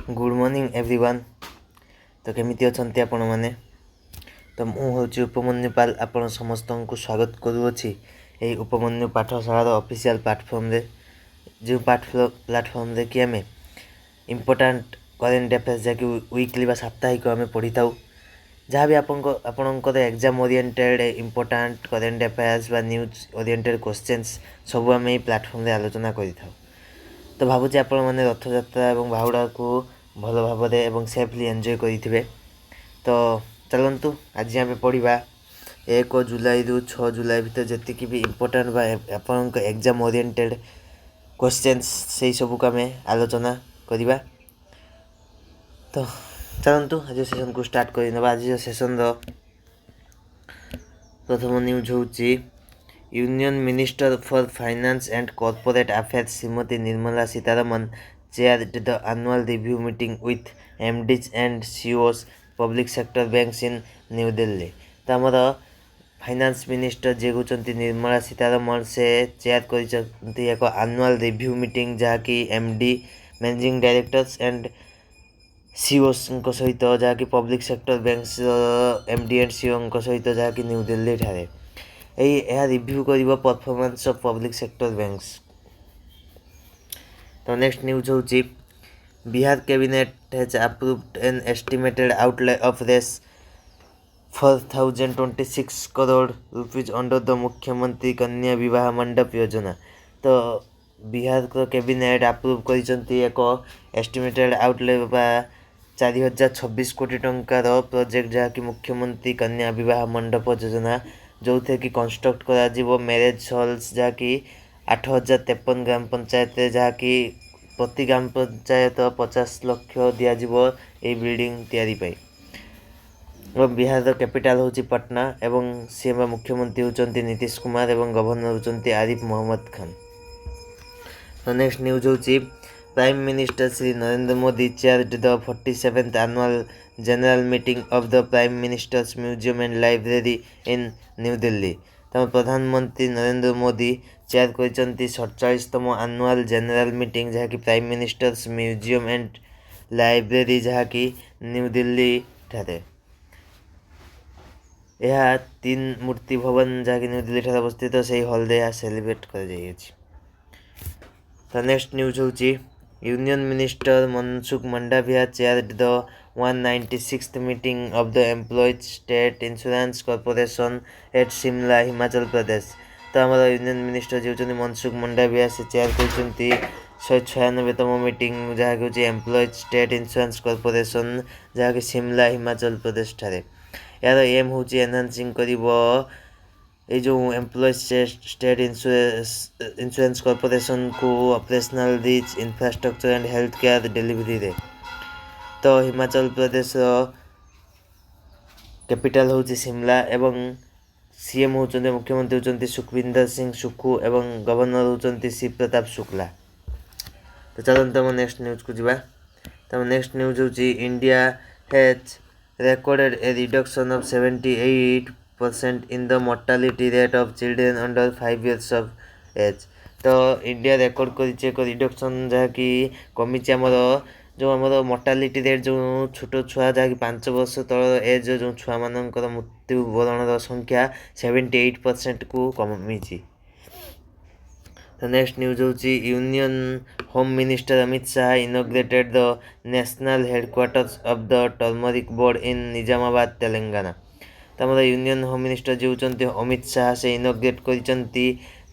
Good morning everyone. तो केमिति अछंती आपण माने। तो मु होची उपमन्यु पाल आपण समस्त को स्वागत करूँगी यही उपमन्यु पाठशालार ऑफिशियल प्लेटफॉर्म रे जो प्लेटफॉर्म रे कि आमे इम्पोर्टेंट करेंट अफेयर्स जैक वीकली बा साप्ताहिक आम पढ़ी था जहाँ भी आपणकर exam oriented important current affairs बा न्यूज ओरिएंटेड क्वेश्चंस सब आम प्लेटफॉर्म रे आलोचना करि थाउ। तो भावुँ आपण मैंने रथयात्रा और बाहुड़ा को भल भाव एवं सेफली एंजॉय करेंगे। तो चलतु आज आम पढ़ा 1 जुलाई रु 6 जुलाई भर जी भी इम्पोर्टेंट आप एग्जाम ओरिएंटेड क्वेश्चंस से सब को आम आलोचना करवा। तो चलतु आज सेशन को स्टार्ट करवा। आज सेशन प्रथम न्यूज हूँ union minister for finance and corporate affairs Shrimati Nirmala Sitharaman chaired the annual review meeting with MDs and CEOs public sector banks in New Delhi। तो आमर फाइनेंस मिनिस्टर जे होती निर्मला सीतारमण से चेयर कर एक एनुअल रिव्यू मीटिंग जहाँकि MD managing directors and CEOs सहित जहाँकि public sector banks MD and CEO सहित जहाँकि न्यू दिल्ली ठारे यह रिव्यू कर performance of public sector banks. तो नेक्स्ट न्यूज हूँ Bihar cabinet has approved an estimated outlay of रेस 4,026 करोड़ रुपीज अंडर द मुख्यमंत्री कन्या विवाह मंडप योजना। तो बिहार को कैबिनेट अप्रूव कर एक एस्टिमेटेड आउटले 4,026 कोटी टंकार प्रोजेक्ट जहाँकि मुख्यमंत्री कन्या विवाह मंडप योजना जो थे कि कंस्ट्रक्ट करा मैरेज हॉल्स जहाँकि 8,053 ग्राम पंचायत जहाँकि प्रति ग्राम पंचायत 50 लाख दिज्व ये बिल्डिंग तैयारी और बिहार कैपिटल हूँ पटना एवं सीएम मुख्यमंत्री होती नीतीश कुमार एवं गवर्नर होती आरिफ मोहम्मद खान। तो नेक्स्ट न्यूज हूँ prime minister Shri Narendra Modi chaired the 47th annual general meeting of the prime ministers museum and library in new Delhi. तो प्रधानमंत्री नरेंद्र मोदी चेयर कर 47तम एनुअल जनरल मीटिंग जहाँकि prime ministers museum and library जहाँकि न्यू दिल्ली ठारे यह 3 मूर्ति भवन जहाँकि न्यू दिल्ली ठारे अवस्थित से हॉल रे सेलिब्रेट कर। तो नेक्स्ट न्यूज हूँ union minister Mansukh Mandaviya chaired the 196th meeting of the employees state insurance corporation at Shimla Himachal Pradesh. तो आम यूनियन मिनिस्टर जो होती मनसुख मंडाविया से चेयर कर 196तम मीटिंग जहाँकि हूँ एम्प्लॉयज स्टेट इंश्योरेंस कॉर्पोरेशन जहाँकि शिमला हिमाचल प्रदेश ठारे यार एम हूँ एनहांसिंग कर ये जो एम्प्लॉयज स्टेट इंश्योरेंस कॉर्पोरेशन को operational rich infrastructure and health care delivery रे। तो हिमाचल प्रदेश कैपिटल हूँ शिमला एवं सीएम होती मुख्यमंत्री होती सुखविंदर सिंह सुक्खू एवं गवर्नर होती शिव प्रताप शुक्ला। तो चलते हम नेक्स्ट न्यूज को जावा। तो नेक्स्ट न्यूज हूँ India has recorded a reduction of 78% in the mortality rate of children under 5 years of age। तो इंडिया रेकर्ड कर एक रिडक्शन जहाँकि कमी आमर जो आमर मोर्टालिटी रेट जो छोट छुआ जहाँकि 5 वर्ष तल एज जो छुआ मानकर मृत्युवरण संख्या 78% को कमी। तो नेक्स्ट न्यूज हूँ union home minister Amit Shah inaugurated the national headquarters of the turmeric board in Nizamabad Telangana. तो आम यूनियन होम मिनिस्टर जो होती अमित शाह से इनॉग्रेट कर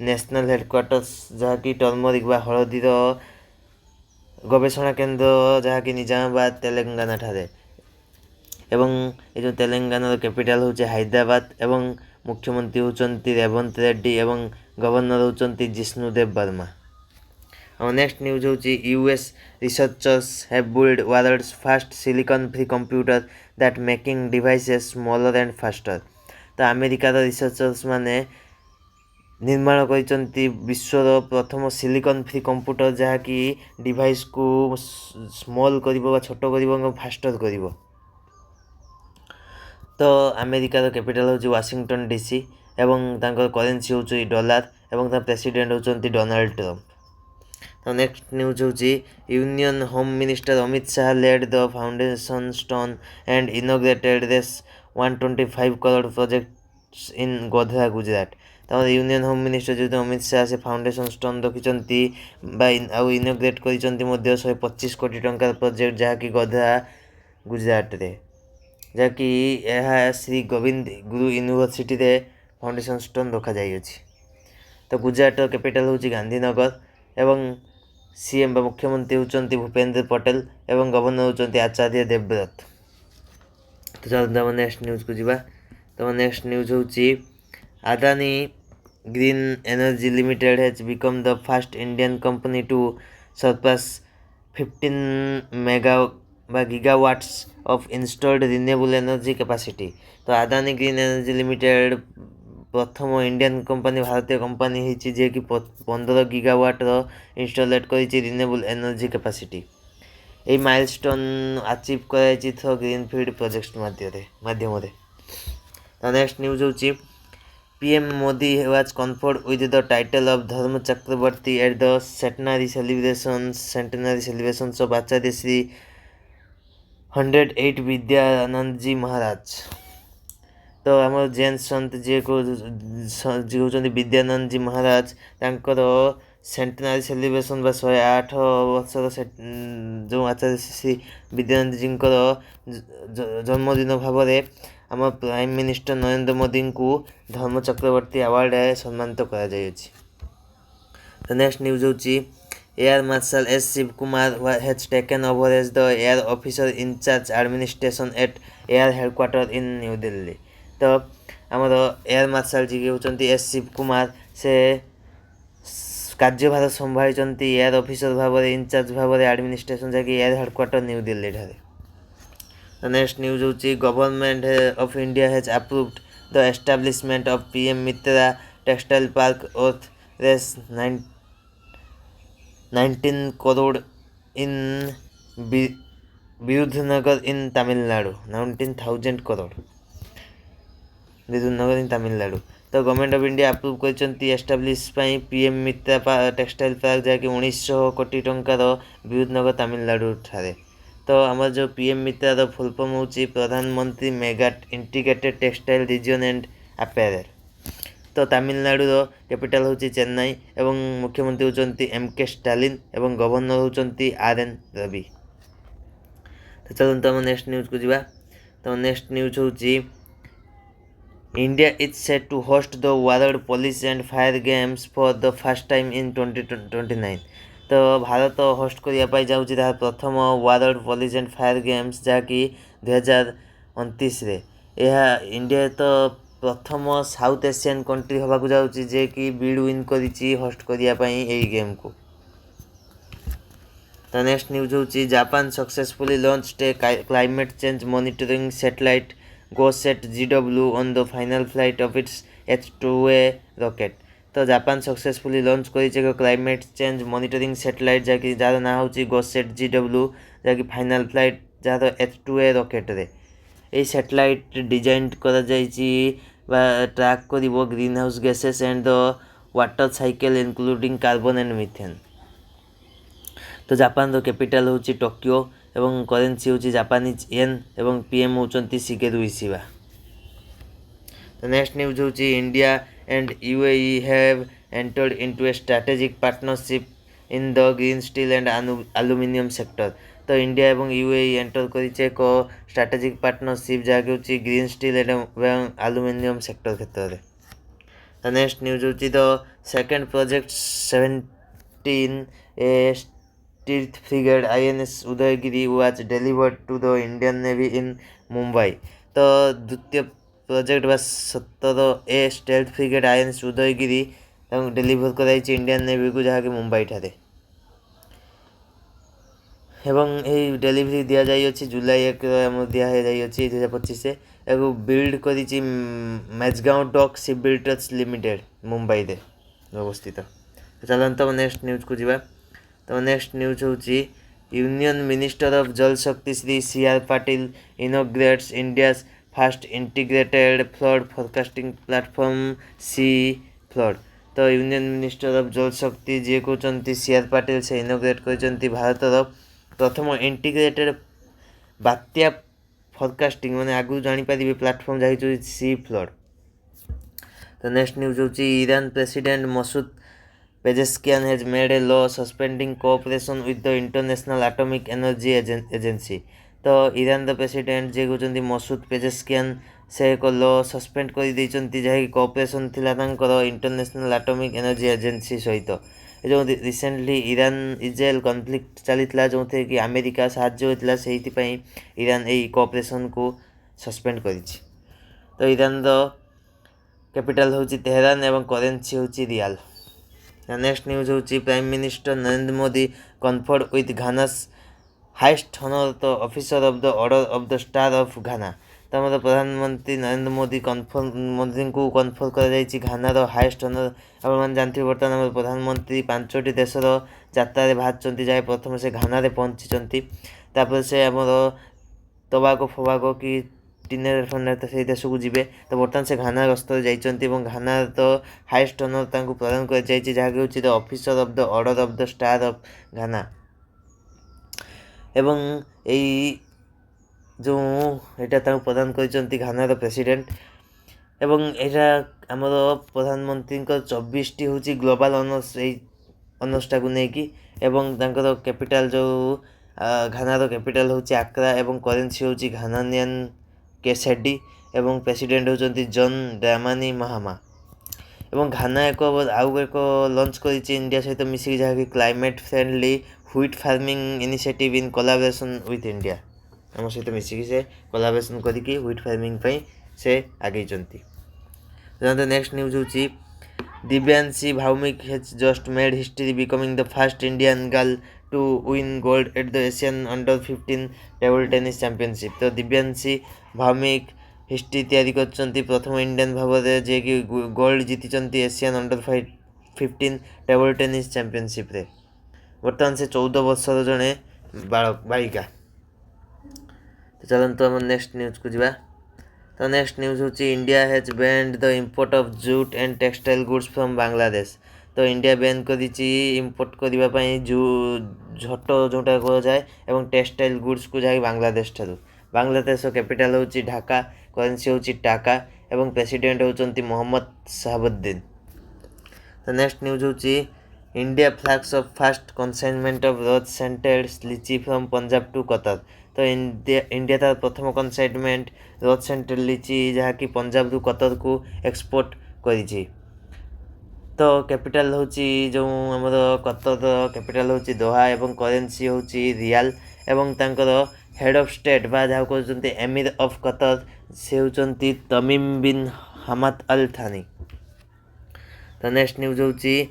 नेशनल हेडक्वार्टर्स जहाँकि टर्मरिक बा हलदीर गवेषणा केन्द्र जहाँकि निजामाबाद तेलंगाना ठारे एवं ये जो तेलंगाना कैपिटल हूँ हैदराबाद एवं मुख्यमंत्री होती रेवंत रेड्डी एवं गवर्नर होती जिष्णुदेव वर्मा। और नेक्स्ट न्यूज हूँ US researchers have build world's first silicon free computer that making devices smaller and faster. तो अमेरिकार रिसर्चर्स माने निर्माण कर विश्वर प्रथम सिलिकॉन फ्री कंप्यूटर जहाँकि डिवाइस को स्मॉल कर छोट कर फास्टर कर। तो अमेरिकार कैपिटल हूँ वाशिंगटन डीसी एवं करेन्सी हूँ डॉलर एवं प्रेसिडेंट होती डोनाल्ड ट्रम्प। तो नेक्स्ट न्यूज होची union home minister Amit Shah laid the foundation stone and inaugurated this 125 crore projects in Godhra Gujarat. तो यूनियन होम मिनिस्टर जो अमित शाह से फाउंडेशन स्टोन रखिंट आउ इनोग्रेट कर 125 कोटी टंकार प्रोजेक्ट जहाँकि गोधरा गुजरात रे जहाँकि यह श्री गोविंद गुरु यूनिवर्सिटी रे फाउंडेशन स्टोन रखा जाइए। तो गुजरात कैपिटल हूँ गांधीनगर एवं सीएम बा मुख्यमंत्री होती भूपेंद्र पटेल एवं गवर्नर होती आचार्य देवव्रत। तो चलो नेक्स्ट न्यूज को जीवा। तो नेक्स्ट न्यूज होची Adani green energy limited has become the first Indian company to surpass 15 mega gigawatts of installed renewable energy capacity. तो अदानी ग्रीन एनर्जी लिमिटेड प्रथम इंडियन कंपनी भारतीय कंपनी होती जे कि 15 गीगावाटर इनस्टलेट कर रिन्यूएबल एनर्जी कैपेसिटी। ये माइलस्टोन अचीव कर थ्रो ग्रीनफील्ड प्रोजेक्ट माध्यम। तो नेक्स्ट न्यूज होची PM Modi was conferred with the title of Dharma Chakravarti at the centenary celebrations of आचार्य श्री 108 विद्यानंद जी महाराज। तो आम जैन सन्त जी को होती विद्यानंद जी महाराज तांकर सेंटेनरी सेलिब्रेशन बा 108 वर्षर जो आचार्य श्री विद्यानंद जी जन्मदिन भाव में आम प्राइम मिनिस्टर नरेंद्र मोदी को धर्म चक्रवर्ती अवार्ड सम्मानित कर। तो नेक्स्ट न्यूज होची air marshal S Shiv Kumar has taken over as the air officer incharge administration at air headquarter in new Delhi. तो आमर एयर मार्शल जी होती एस शिव कुमार से कार्यभार संभाली एयर ऑफिसर भाव में इंचार्ज भाव में एडमिनिस्ट्रेशन जैक एयर हेडक्वार्टर न्यू दिल्ली ठारे। तो नेक्स्ट न्यूज होची government of India has approved the establishment of PM Mitra textile park worth rupees 19 crore in Virudhunagar in Tamil Nadu 19,000 crore Virudhunagar in Tamil Nadu. तो गवर्नमेंट ऑफ इंडिया अप्रूव कर establish PM Mitra textile park जहाँकि 1900 कोटी टंकार विरुद्धनगर तमिलनाडु ठारे। तो आम जो पीएम मित्रार फुल फॉर्म होची प्रधानमंत्री mega integrated textile region and apparel. तो तमिलनाडु कैपिटल होची चेन्नई एवं मुख्यमंत्री होती MK स्टालिन एवं गवर्नर होती RN रवि। तो चलो तो नेक्स्ट न्यूज को जीवा। तो नेक्स्ट न्यूज होची India is set to host the world police and fire games for the first time in 2029। तो भारत होस्ट करने जाऊँगी प्रथम world police and fire games जहाँकि 2029 यह इंडिया तो प्रथम साउथ एशियन कंट्री होगा जाऊँगी जे कि बिड विन करी होस्ट करने गेम को। तो नेक्स्ट न्यूज होची Japan successfully launched A climate change monitoring satellite GoSat GW on the final flight of its H2A rocket. तो जापान सक्सेसफुली लॉन्च कर क्लाइमेट चेंज मॉनिटरिंग सैटेलाइट जहाँकि jar ना हूँ GoSat GW जहाँकि final flight jar H2A rocket रे ये satellite design कर track कर green house gases and the water cycle including carbon and methane. तो जापान कैपिटल हूँ टोक्यो एवं करेन्सी हूँ जापानीज येन एवं पीएम होती शिगेरू इशिबा। तो नेक्स्ट न्यूज हूँ India and UAE have entered into a strategic partnership in the green steel and aluminium sector. तो India एवं UAE एंटर कर स्ट्रैटेजिक पार्टनरशिप जहाँकि हूँ ग्रीन स्टील एवं एल्युमिनियम सेक्टर क्षेत्र में। तो नेक्स्ट न्यूज हूँ the second project 17 A stealth frigate INS Udaygiri was delivered to the Indian navy in Mumbai. तो द्वितीय प्रोजेक्ट बा 17 A stealth frigate INS Udaygiri deliver कराई इंडियन नेवी को जहाँकि मुंबई ठारे एवं यही डेलीवरी दि जाइए जुलाई 1 दिया 2025 एगो बिल्ड करी Mazagon dock ship builders limited Mumbai रे अवस्थित। चलो तो नेक्स्ट न्यूज को जीवा। तो नेक्स्ट न्यूज हूँ union minister of Jal Shakti Shri CR Patil inaugurates India's first integrated flood forecasting platform C flood. तो union minister of Jal Shakti जी कहते CR पाटिल से इनोग्रेट कर भारतर प्रथम इंटीग्रेटेड बात्या फोरकास्टिंग माने आगु जानीपारे प्लाटफर्म जहाँ सी फ्लड। तो नेक्स्ट न्यूज होची Iran president Masoud Pezeshkian has made a law suspending cooperation with the international atomic energy agency. तो ईरान प्रेसिडेंट जे कहते मसूद पेजेस्कियान से एक लॉ सस्पेंड कर जहाँकि कोऑपरेशन थिला तांकर इंटरनेशनल एटॉमिक एनर्जी एजेंसी सहित जो रिसेंटली ईरान इज्राएल कन्फ्लिक्ट चली जो थे कि अमेरिका साहाय्य होता से ईरान यही कोऑपरेशन को सस्पेंड कर। तो ईरान कैपिटल होची तेहरान एवं करेन्सी होची रियाल। नेक्स्ट न्यूज होची prime minister Narendra Modi conferred with Ghana's highest honour तो officer of the order of the star of Ghana. तो हमारे प्रधानमंत्री नरेंद्र मोदी मोदी को कन्फर्म कर घानार हाइस्ट हॉनर आप जानते बर्तमान आम प्रधानमंत्री 5टी देशर यात्रा बाहर जहाँ प्रथम से घाना पहुँची तापर से आमर टोबाको फोबाको कि टिनेर फंडा से देश को जीवे। तो बर्तमान से घाना गस्तर जाइए घाना तो हाइस्ट हॉनर प्रदान कर जहाँ कि the officer of the order of the star of घाना एवं यही जो यहाँ प्रदान कर घानार प्रेसिडेंट एवं यहाँ आमर प्रधानमंत्री 24टी हूँ ग्लोबल ऑनर्स ऑनर्सटा को लेकिन एवं कैपिटल जो घानार कैपिटल हूँ आक्रा एवं करेन्सी हूँ घानानियन केसेडी एवं प्रेसिडेंट होती जॉन ड्रामानी महामा एवं घाना एक आउ एक लॉन्च कर इंडिया सहित मिसिक जहाँकि climate friendly wheat farming initiative in collaboration with India आम सहित मिसिक से कोलाबोरेशन करके व्हीट फार्मिंग से आगे। नेक्स्ट न्यूज होची Divyanshi Bhowmick has just made history becoming the first Indian girl to win gold at the Asian under 15 table tennis championship. तो Divyanshi Bhowmik history तैयारी कर प्रथम इंडियन भाव में जे कि गोल्ड जीति Asian under 15 table tennis championship रे बर्तमान से 14 वर्षर जड़े बालिका। तो चलते आम नेक्स्ट न्यूज को जावा। तो नेक्स्ट न्यूज हूँ India has banned the import of jute and textile goods from Bangladesh. तो इंडिया बैन करिछि इम्पोर्ट करने झट जोटा कहुए और टेक्सटाइल गुड्स को जहाँ बांग्लादेश ठारू। बांग्लादेश कैपिटल होची ढाका करेन्सी होची टाका एवं प्रेसिडेंट होचंती मोहम्मद शहाबुद्दीन। तो नेक्स्ट न्यूज होची India flags of fast consignment of rose scented लीची फ्रॉम पंजाब टू कतर। तो इंडिया तार प्रथम कंसाइनमेंट रोज सेंटेड लीची जहाँ कि पंजाब रु कतर को एक्सपोर्ट करिछि। तो कैपिटल होची जो आमर कतर कैपिटल होची दोहा एवं करेन्सी होची रियाल एवं तांकर हेड ऑफ स्टेट बा जहाँ कहते एमिर ऑफ कतर से होचंती तमीम बिन हमाद अल थानी। तो नेक्स्ट न्यूज होची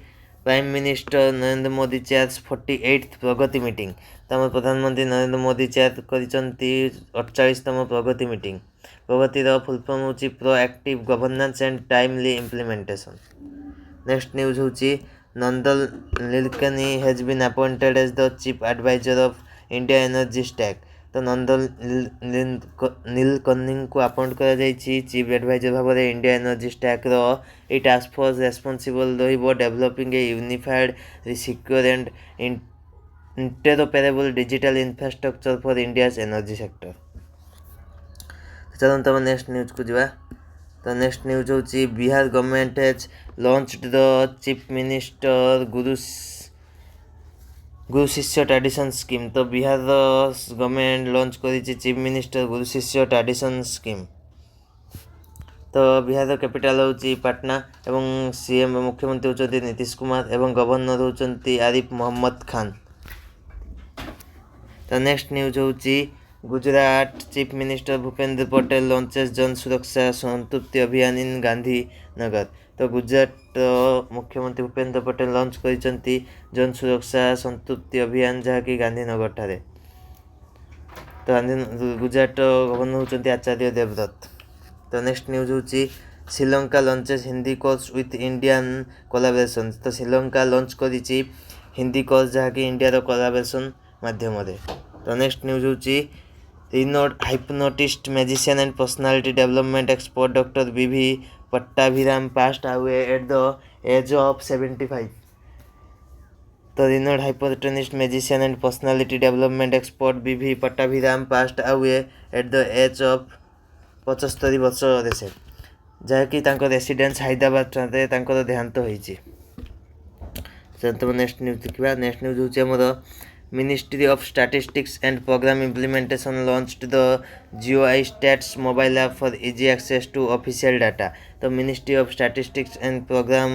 prime minister Narendra Modi chairs 48th Pragati meeting. तो आम प्रधानमंत्री नरेंद्र मोदी चेयर करिसंती 48तम प्रगति मीटिंग। प्रगतिर फुल फॉर्म होची proactive governance and timely implementation. Next news होची Nandan Nilekani has been appointed as the chief advisor of India energy stack. तो नंदल नीलकनी को अपॉइंट कर चीफ एडवाइजर भाव में इंडिया एनर्जी स्टैक रो टास्क फोर्स रेस्पॉन्सिबल रहिबो developing a unified secure and interoperable digital infrastructure for India's energy sector. चलते हम next news को जावा। तो नेक्स्ट न्यूज होची Bihar government has launched the chief minister Guru Shishya tradition scheme. तो Bihar government launch करिछि chief minister Guru Shishya tradition scheme. तो Bihar capital होची पटना एवं सीएम मुख्यमंत्री होचंती नीतीश कुमार एवं गवर्नर होचंती आरिफ मोहम्मद खान। तो नेक्स्ट न्यूज होची Gujarat chief minister Bhupendra Patel launches जन सुरक्षा संतृप्ति अभियान इन गांधीनगर। तो गुजरात मुख्यमंत्री भूपेंद्र पटेल लॉन्च करिसंती जन सुरक्षा संतृप्ति अभियान जहाँ कि गांधीनगर ठारे। तो गुजरात गवर्नर होचंती आचार्य देवव्रत। तो नेक्स्ट न्यूज होची Sri Lanka launches Hindi course with Indian collaboration. तो श्रीलंका लॉन्च करिछि हिंदी कोर्स जहाँ कि इंडिया कोलाबोरेशन माध्यम। तो नेक्स्ट न्यूज होची renowned hypnotist magician and personality development expert doctor B V Pattabiram passed away at the age of 75. The renowned hypertenist, magician and personality development expert B.V. Pattabiram passed away at the age of 75 ବର୍ଷରେ ସେ, ଯାହାକି ତାଙ୍କ residence ହାଇଦ୍ରାବାଦରେ ତାଙ୍କର ଦେହାନ୍ତ ହୋଇଛି। ତ next news ଦେଖିବା। ନେକ୍ସଟ ନ୍ୟୁଜ୍ ହେଉଛି ଆମର Ministry of Statistics and Program Implementation launched the GeoEye Stats mobile app for easy access to official data। तो Ministry of Statistics and Program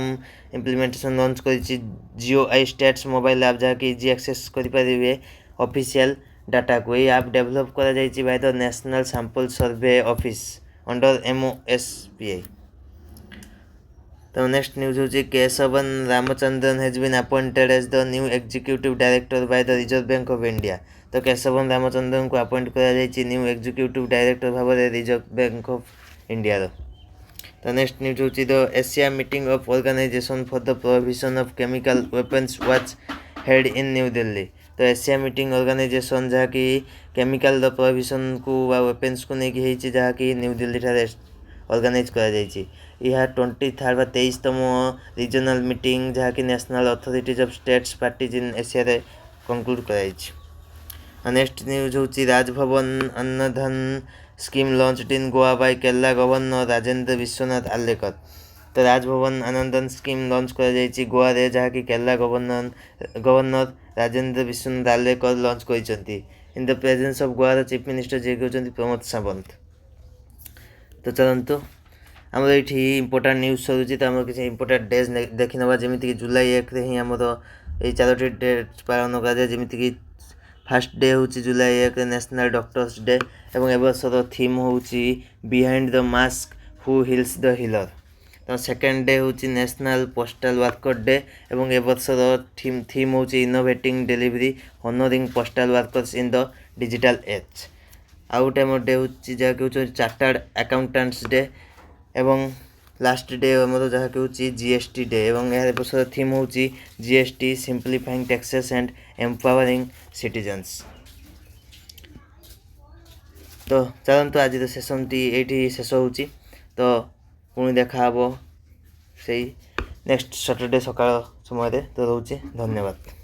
Implementation launch କରିଛି GeoEye Stats mobile app, ଯାହାକି easy access କରିପାରିବେ official ଡାଟାକୁ। ଏହି app develop କରାଯାଇଛି by the national sample survey office under MOSPI। तो next news होची Keshavan Ramachandran has been appointed as the new executive director by the reserve bank of India. तो केशवन रामचंद्रन को appoint करा जायछि न्यू एग्जीक्यूटिव डायरेक्टर भाव में रिजर्व बैंक ऑफ इंडिया रो। तो next news होची the Asia meeting of organisation for the prohibition of chemical weapons was held in new Delhi. तो Asia meeting organisation जहाँकि केमिकल द प्रोहिबिशन को weapons को लेकिन होती जहाँकि न्यू दिल्ली ठारे ऑर्गेनाइज करा जायछि। यह 23rd व 23तम रीजनल मीटिंग जहाँकि national authorities of states parties in Asia रे कंक्लूड कराई। नेक्स्ट न्यूज होची Rajbhavan Annadhan scheme launched in Goa by Kerala governor Rajendra Vishwanath Arlekar. तो राजभवन आनंदन स्कीम लॉन्च करा जायछि गोवा रे, जहाँकि केरला गवर्नर राजेंद्र विश्वनाथ आर्लेकर लॉन्च करिसंती in the presence of Goa chief minister जे कहउछंती प्रमोद सावंत। तो चलतु आमर ये इंपोर्टाट न्यूज सरुची। तो आम किसी इंपोर्टाट डेज देखी ना, जमीक जुलाई 1 रे ही आमर ये 4टी डेट पालन कराए। जमीक फास्ट डे हूँ जुलाई 1 नेशनल डॉक्टर्स डे, और एबर्षर थीम हूँ behind the mask who heals the healer. तो सेकेंड डे हूँ नेशनल पोस्टल वर्कर डे, और एबर्षर थीम हूँ innovating delivery honouring postal workers in the digital age. आउ गोटे आम डे हूँ जहाँ हूँ चार्टर्ड अकाउंटेंट्स डे, एवं लास्ट डे आमर जहाँ हूँ GST डे, और यार वर्षर थीम हूँ GST simplifying taxes and empowering citizens. तो चलतु आज सेसन टी ये शेष हो। तो पुणी देखा से नेक्स्ट सैटरडे सकाळ समय। तो रोचे धन्यवाद।